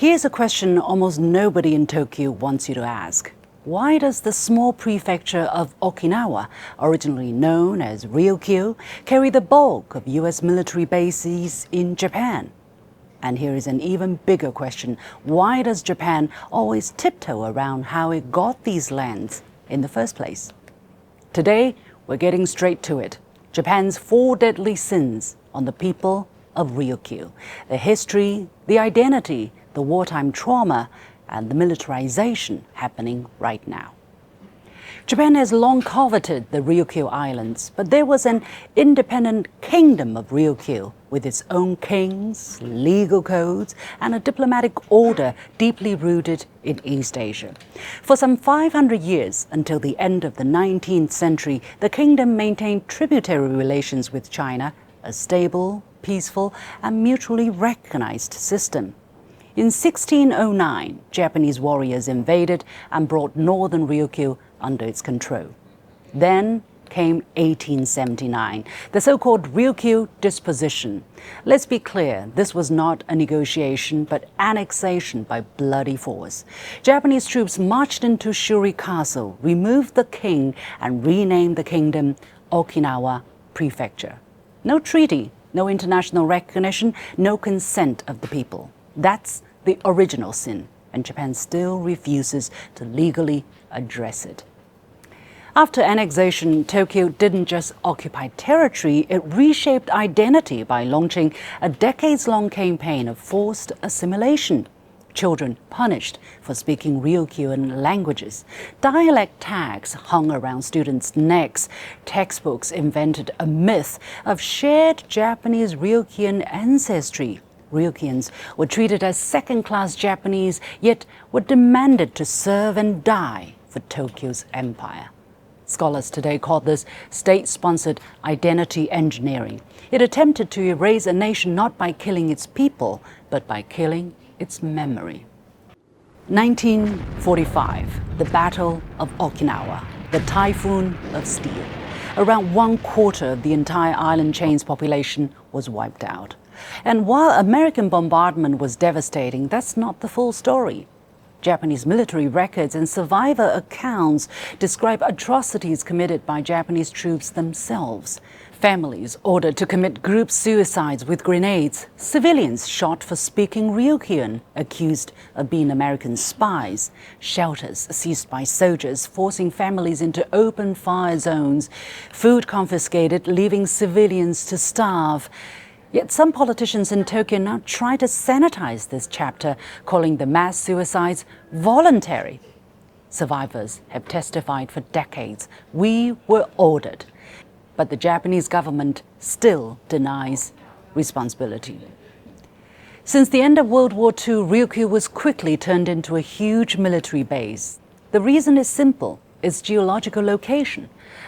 Here's a question almost nobody in Tokyo wants you to ask. Why does the small prefecture of Okinawa, originally known as Ryukyu, carry the bulk of US military bases in Japan? And here is an even bigger question. Why does Japan always tiptoe around how it got these lands in the first place? Today, we're getting straight to it. Japan's 4 deadly sins on the people of Ryukyu. The history, the identity, the wartime trauma, and the militarization happening right now. Japan has long coveted the Ryukyu Islands, but there was an independent kingdom of Ryukyu with its own kings, legal codes, and a diplomatic order deeply rooted in East Asia. For some 500 years, until the end of the 19th century, the kingdom maintained tributary relations with China, a stable, peaceful, and mutually recognized system. In 1609, Japanese warriors invaded and brought northern Ryukyu under its control. Then came 1879, the so-called Ryukyu disposition. Let's be clear, this was not a negotiation but annexation by bloody force. Japanese troops marched into Shuri Castle, removed the king, and renamed the kingdom Okinawa Prefecture. No treaty, no international recognition, no consent of the people. That's the original sin, and Japan still refuses to legally address it. After annexation, Tokyo didn't just occupy territory, it reshaped identity by launching a decades-long campaign of forced assimilation. Children punished for speaking Ryukyuan languages. Dialect tags hung around students' necks. Textbooks invented a myth of shared Japanese Ryukyuan ancestry. Ryukyuans were treated as second-class Japanese, yet were demanded to serve and die for Tokyo's empire. Scholars today call this state-sponsored identity engineering. It attempted to erase a nation not by killing its people, but by killing its memory. 1945, the Battle of Okinawa, the Typhoon of Steel. Around 1/4 of the entire island chain's population was wiped out. And while American bombardment was devastating, that's not the full story. Japanese military records and survivor accounts describe atrocities committed by Japanese troops themselves. Families ordered to commit group suicides with grenades. Civilians shot for speaking Ryukyuan, accused of being American spies. Shelters seized by soldiers, forcing families into open fire zones. Food confiscated, leaving civilians to starve. Yet some politicians in Tokyo now try to sanitize this chapter, calling the mass suicides voluntary. Survivors have testified for decades. We were ordered. But the Japanese government still denies responsibility. Since the end of World War II, Ryukyu was quickly turned into a huge military base. The reason is simple. Its geological location.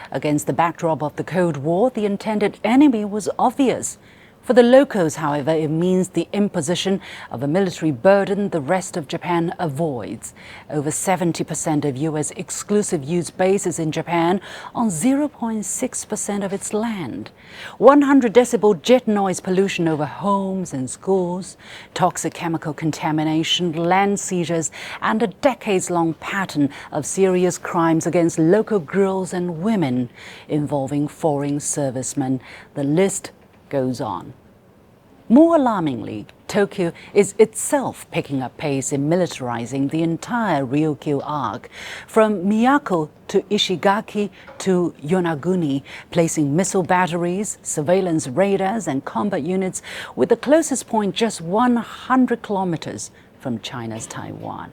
Against the backdrop of the Cold War, the intended enemy was obvious. For the locals, however, it means the imposition of a military burden the rest of Japan avoids. Over 70% of U.S. exclusive use bases in Japan on 0.6% of its land. 100 decibel jet noise pollution over homes and schools, toxic chemical contamination, land seizures, and a decades-long pattern of serious crimes against local girls and women involving foreign servicemen. The list goes on. More alarmingly, Tokyo is itself picking up pace in militarizing the entire Ryukyu arc, from Miyako to Ishigaki to Yonaguni, placing missile batteries, surveillance radars, and combat units with the closest point just 100 kilometers from China's Taiwan.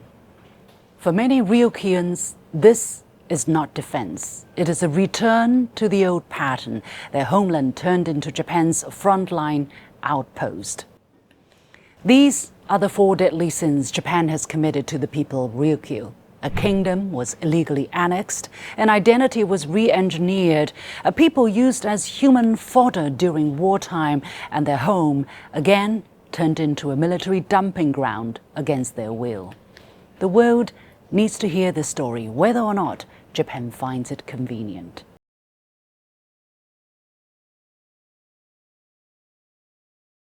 For many Ryukyuans, this is not defense. It is a return to the old pattern, their homeland turned into Japan's frontline outpost. These are the 4 deadly sins Japan has committed to the people of Ryukyu. A kingdom was illegally annexed, an identity was re-engineered, a people used as human fodder during wartime, and their home again turned into a military dumping ground against their will. The world needs to hear this story, whether or not Japan finds it convenient.